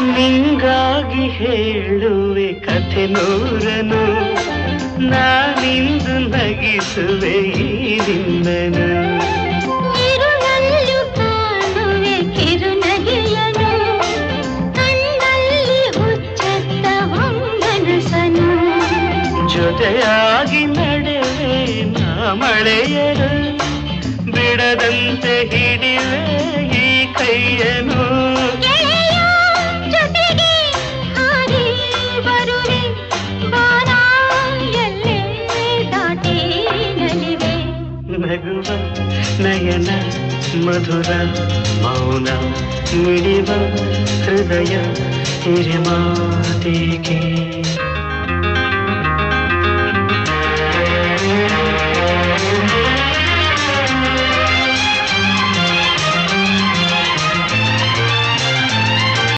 ನಿಂಗಾಗಿ ಹೇಳುವೆ ಕಥೆ ನೂರನು ನಾನಿಂದು ನಗಿಸುವೆ ಈ ನಿನ್ನನು ಇರುಳಲ್ಲೂ ಕಾಣುವೆ ಕಿರುನಗೆಯನು ಕಣ್ಣಲ್ಲಿ ಹುಚ್ಚತ್ತ ಹೊಂಗನಸನು ಜೊತೆಯಾಗಿ ನಡೆವೆ ನಾ ಮಳೆಯರು ಬಿಡದಂತೆ ಹಿಡಿವೆ ಈ ಕೈಯನು ನಗುವ ನಯನ ಮಧುರ ಮೌನ ಮಿಡಿವ ಹೃದಯ ಹಿರಿಮಾತಿಗೆ